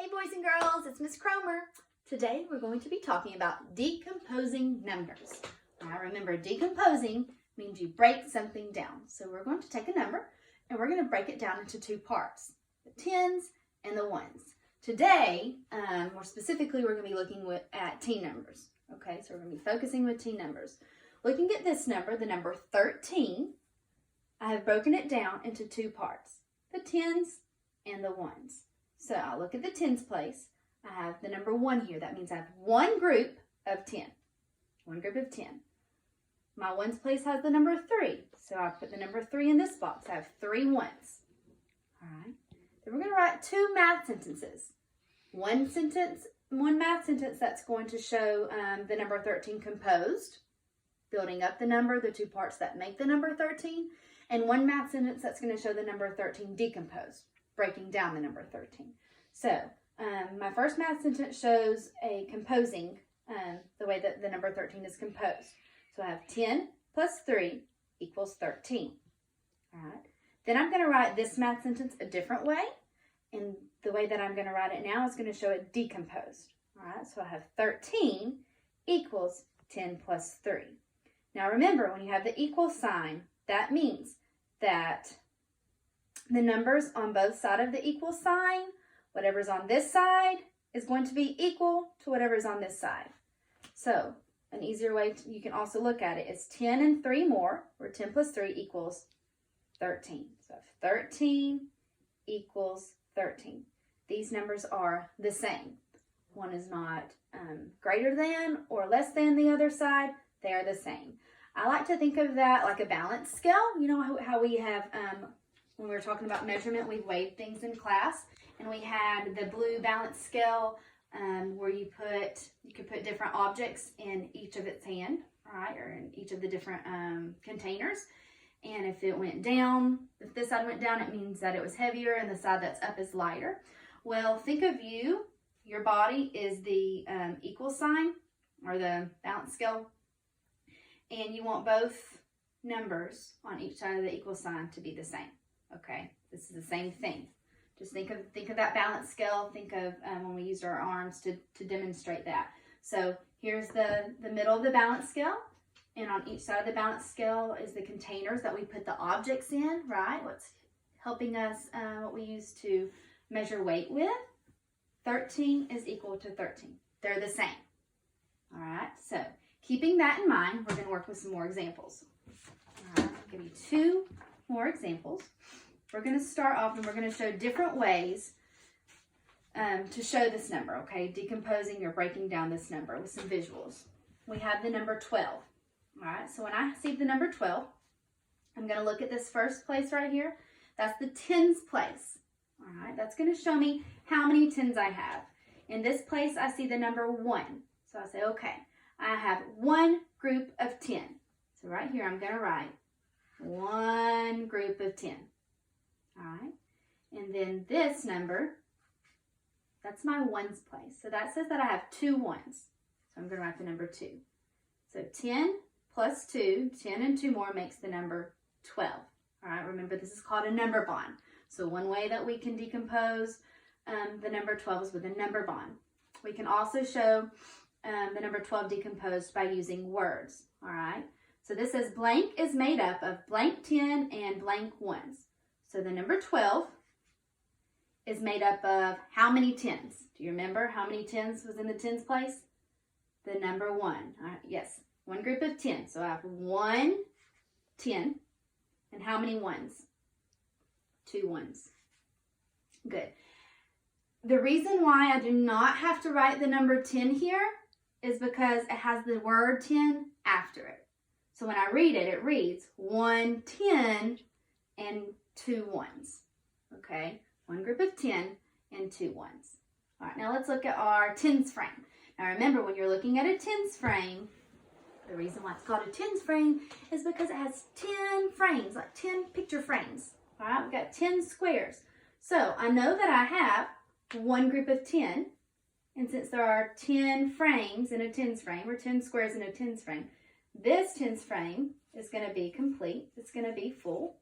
Hey boys and girls, it's Miss Cromer. Today we're going to be talking about decomposing numbers. Now remember, decomposing means you break something down. So we're going to take a number and we're going to break it down into two parts, the tens and the ones. Today, more specifically, we're going to be looking at teen numbers. Okay, so we're going to be focusing with teen numbers. Looking at this number, the number 13, I have broken it down into two parts, the tens and the ones. So I'll look at the tens place. I have the number 1 here. That means I have one group of 10. One group of 10. My ones place has the number 3. So I put the number 3 in this box. I have 3 ones. All right. Then we're going to write two math sentences. One math sentence that's going to show the number 13 composed, building up the number, the two parts that make the number 13. And one math sentence that's going to show the number 13 decomposed, breaking down the number 13. So my first math sentence shows a composing, the way that the number 13 is composed. So I have 10 plus 3 equals 13. All right. Then I'm going to write this math sentence a different way. And the way that I'm going to write it now is going to show it decomposed. All right. So I have 13 equals 10 plus 3. Now remember, when you have the equal sign, that means that the numbers on both sides of the equal sign, whatever's on this side is going to be equal to whatever's on this side. So an easier way you can also look at it is 10 and 3 more, where 10 plus 3 equals 13. So 13 equals 13. These numbers are the same. One is not greater than or less than the other side. They are the same. I like to think of that like a balance scale. You know how we have, when we were talking about measurement, we weighed things in class, and we had the blue balance scale where you could put different objects in each of its hand, right, or in each of the different containers. And if it went down, if this side went down, it means that it was heavier, and the side that's up is lighter. Well, think of your body is the equal sign or the balance scale, and you want both numbers on each side of the equal sign to be the same. Okay, this is the same thing. Just think of that balance scale. Think of when we used our arms to demonstrate that. So here's the middle of the balance scale, and on each side of the balance scale is the containers that we put the objects in, right? What's helping us, what we use to measure weight with. 13 is equal to 13. They're the same. All right, so keeping that in mind, we're going to work with some more examples. All right, I'll give you 2 more examples. We're going to start off and we're going to show different ways to show this number, okay? Decomposing or breaking down this number with some visuals. We have the number 12, all right? So when I see the number 12, I'm going to look at this first place right here. That's the tens place, all right? That's going to show me how many tens I have. In this place, I see the number 1. So I say, okay, I have one group of 10. So right here, I'm going to write one group of 10. All right. And then this number, that's my ones place. So that says that I have 2 ones. So I'm going to write the number 2. So 10 plus 2, 10 and 2 more makes the number 12. All right. Remember, this is called a number bond. So one way that we can decompose the number 12 is with a number bond. We can also show the number 12 decomposed by using words. All right. So this says blank is made up of blank 10 and blank ones. So the number 12 is made up of how many tens? Do you remember how many tens was in the tens place? The number 1. All right, yes, one group of 10. So I have 1 10. And how many ones? 2 ones. Good. The reason why I do not have to write the number 10 here is because it has the word 10 after it. So when I read it, it reads 1 10 and 2 ones. Okay, one group of 10 and 2 ones. All right, now let's look at our tens frame. Now remember, when you're looking at a tens frame, the reason why it's called a tens frame is because it has 10 frames, like 10 picture frames. All right, we've got 10 squares. So I know that I have one group of 10, and since there are 10 frames in a tens frame, or 10 squares in a tens frame, this tens frame is going to be complete. It's going to be full.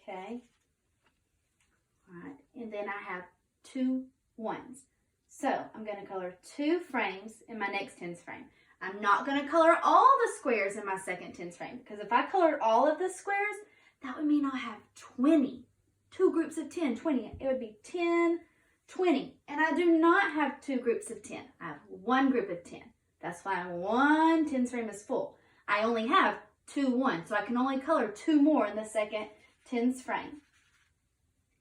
Okay, then I have 2 ones. So I'm going to color 2 frames in my next tens frame. I'm not going to color all the squares in my second tens frame, because if I colored all of the squares, that would mean I'll have 20. 2 groups of 10, 20. It would be 10, 20. And I do not have 2 groups of 10. I have 1 group of 10. That's why 1 tens frame is full. I only have 2 ones, so I can only color 2 more in the second tens frame.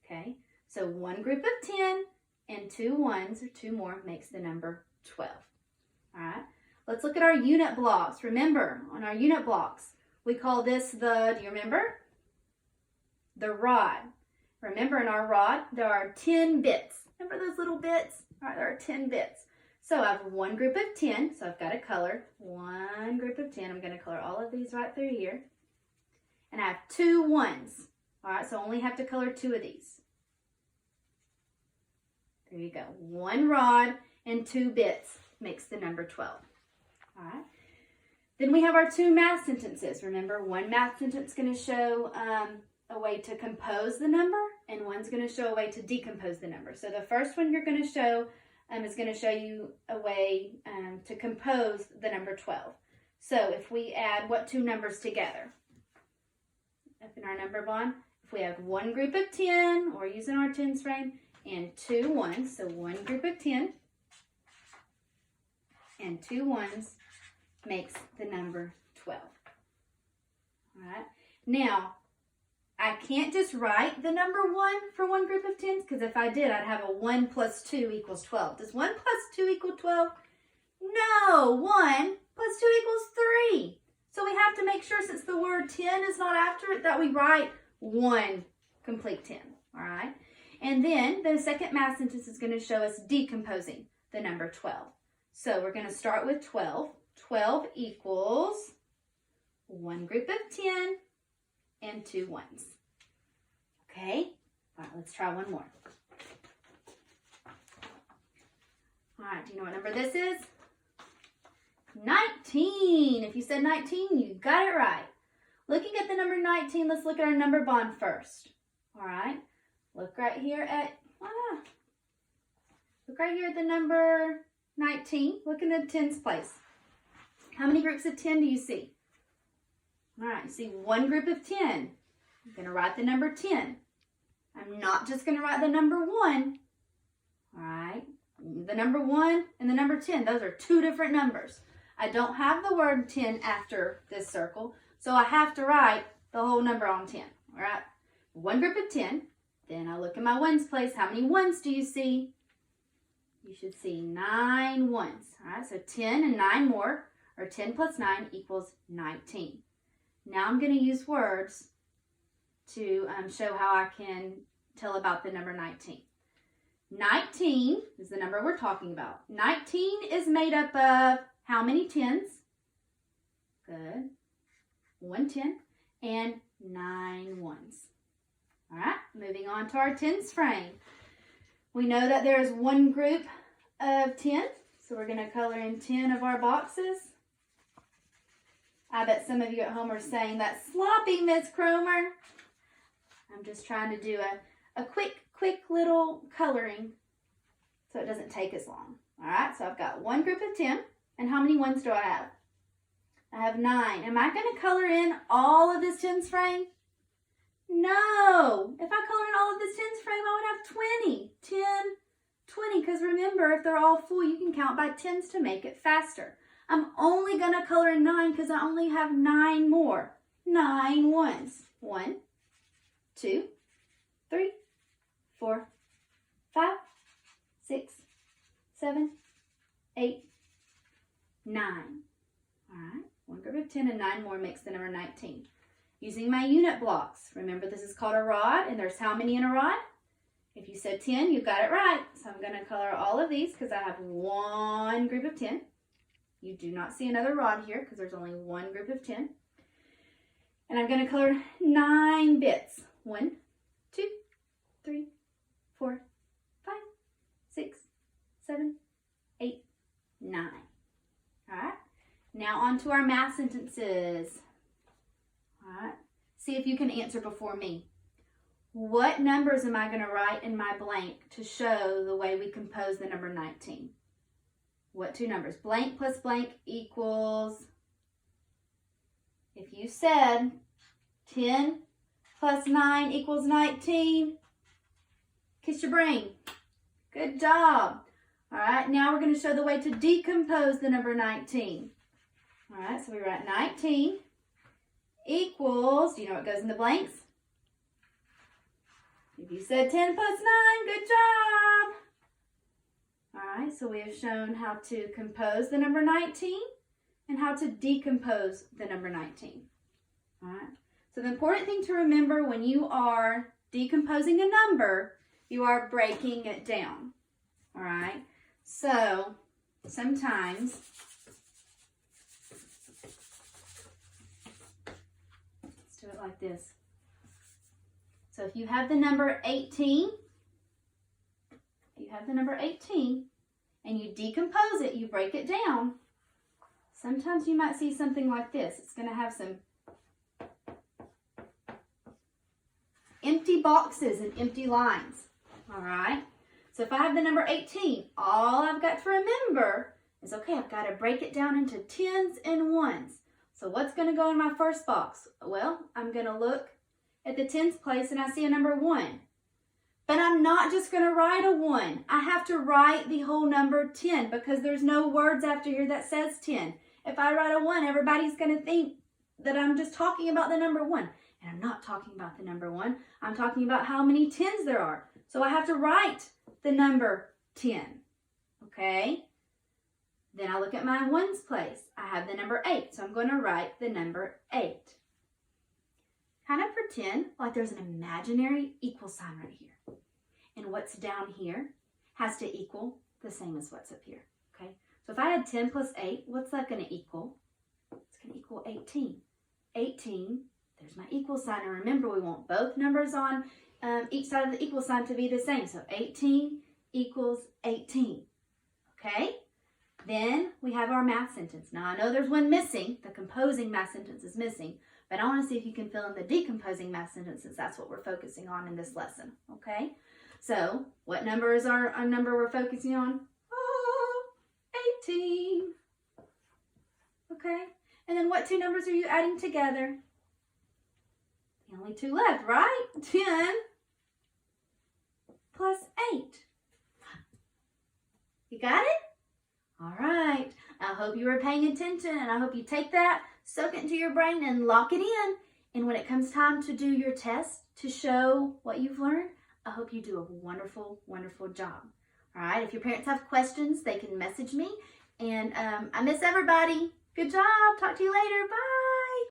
Okay, so 1 group of 10 and 2 ones, or 2 more, makes the number 12. All right, let's look at our unit blocks. Remember, on our unit blocks, we call this the, do you remember? The rod. Remember, in our rod, there are 10 bits. Remember those little bits? All right, there are 10 bits. So I have 1 group of 10, so I've got to color 1 group of 10. I'm going to color all of these right through here. And I have 2 ones. All right, so I only have to color 2 of these. There you go. 1 rod and 2 bits makes the number 12. All right. Then we have our 2 math sentences. Remember, one math sentence is going to show a way to compose the number, and one's going to show a way to decompose the number. So the first one you're going to show is going to show you a way to compose the number 12. So if we add what 2 numbers together? Up in our number bond, if we have 1 group of 10, or using our tens frame, and 2 ones, so 1 group of 10 and 2 ones makes the number 12. All right. Now, I can't just write the number 1 for 1 group of 10s, because if I did, I'd have a 1 plus 2 equals 12. Does 1 plus 2 equal 12? No, 1 plus 2 equals 3. So we have to make sure, since the word 10 is not after it, that we write 1 complete 10, all right? And then the second math sentence is going to show us decomposing the number 12. So we're going to start with 12. 12 equals 1 group of 10 and 2 ones. Okay? All right, let's try one more. All right, do you know what number this is? 19. If you said 19, you got it right. Looking at the number 19, let's look at our number bond first. All right? Look right here at the number 19. Look in the tens place. How many groups of 10 do you see? All right, you see 1 group of 10. I'm going to write the number 10. I'm not just going to write the number 1. All right, the number 1 and the number 10, those are 2 different numbers. I don't have the word 10 after this circle, so I have to write the whole number on 10. All right, 1 group of 10. Then I look in my ones place. How many ones do you see? You should see 9 ones. All right, so 10 and 9 more, or 10 plus 9 equals 19. Now I'm going to use words to show how I can tell about the number 19. 19 is the number we're talking about. 19 is made up of how many tens? Good. 1 10 and 9 ones. All right, moving on to our tens frame. We know that there is 1 group of 10, so we're going to color in 10 of our boxes. I bet some of you at home are saying, "That's sloppy, Miss Cromer." I'm just trying to do a quick little coloring so it doesn't take as long. All right, so I've got 1 group of 10, and how many ones do I have? I have 9. Am I going to color in all of this tens frame? No. If I color in all of this tens frame, I would have 20. 10, 20, because remember, if they're all full, you can count by tens to make it faster. I'm only going to color in 9 because I only have 9 more. 9 ones. 1, 2, 3, 4, 5, 6, 7, 8, 9. All right, 1 group of 10 and 9 more makes the number 19. Using my unit blocks. Remember, this is called a rod, and there's how many in a rod? If you said 10, you got it right. So I'm going to color all of these because I have 1 group of 10. You do not see another rod here because there's only 1 group of 10. And I'm going to color 9 bits. 1, 2, 3, 4, 5, 6, 7, 8, 9. All right. Now on to our math sentences. All right. See if you can answer before me. what numbers am I going to write in my blank to show the way we compose the number 19? What two numbers? Blank plus blank equals, if you said 10 plus 9 equals 19, kiss your brain. Good job. All right, now we're going to show the way to decompose the number 19. All right, so we write 19 equals, do you know what goes in the blanks? If you said 10 plus 9, good job. All right, so we have shown how to compose the number 19 and how to decompose the number 19. All right, so the important thing to remember when you are decomposing a number, you are breaking it down. All right, so sometimes let's do it like this. So if you have the number 18, and you decompose it, you break it down, sometimes you might see something like this. It's going to have some empty boxes and empty lines. All right. So if I have the number 18, all I've got to remember is, okay, I've got to break it down into tens and ones. So what's going to go in my first box? Well, I'm going to look at the tens place and I see a number 1. But I'm not just going to write a 1. I have to write the whole number 10 because there's no words after here that says 10. If I write a 1, everybody's going to think that I'm just talking about the number 1. And I'm not talking about the number 1. I'm talking about how many tens there are. So I have to write the number 10. Okay? Then I look at my ones place. I have the number 8. So I'm going to write the number 8. Kind of pretend like there's an imaginary equal sign right here. And what's down here has to equal the same as what's up here. Okay? So if I had 10 plus 8, what's that going to equal? It's going to equal 18. 18, there's my equal sign. And remember, we want both numbers on each side of the equal sign to be the same. So 18 equals 18. Okay? Then we have our math sentence. Now, I know there's one missing. The composing math sentence is missing. But I want to see if you can fill in the decomposing math sentences. That's what we're focusing on in this lesson. Okay? So, what number is our number we're focusing on? Oh, 18. Okay? And then what two numbers are you adding together? The only two left, right? 10 plus 8. You got it? All right. I hope you were paying attention, and I hope you take that, soak it into your brain, and lock it in. And when it comes time to do your test to show what you've learned, I hope you do a wonderful, wonderful job. All right. If your parents have questions, they can message me. And I miss everybody. Good job. Talk to you later. Bye.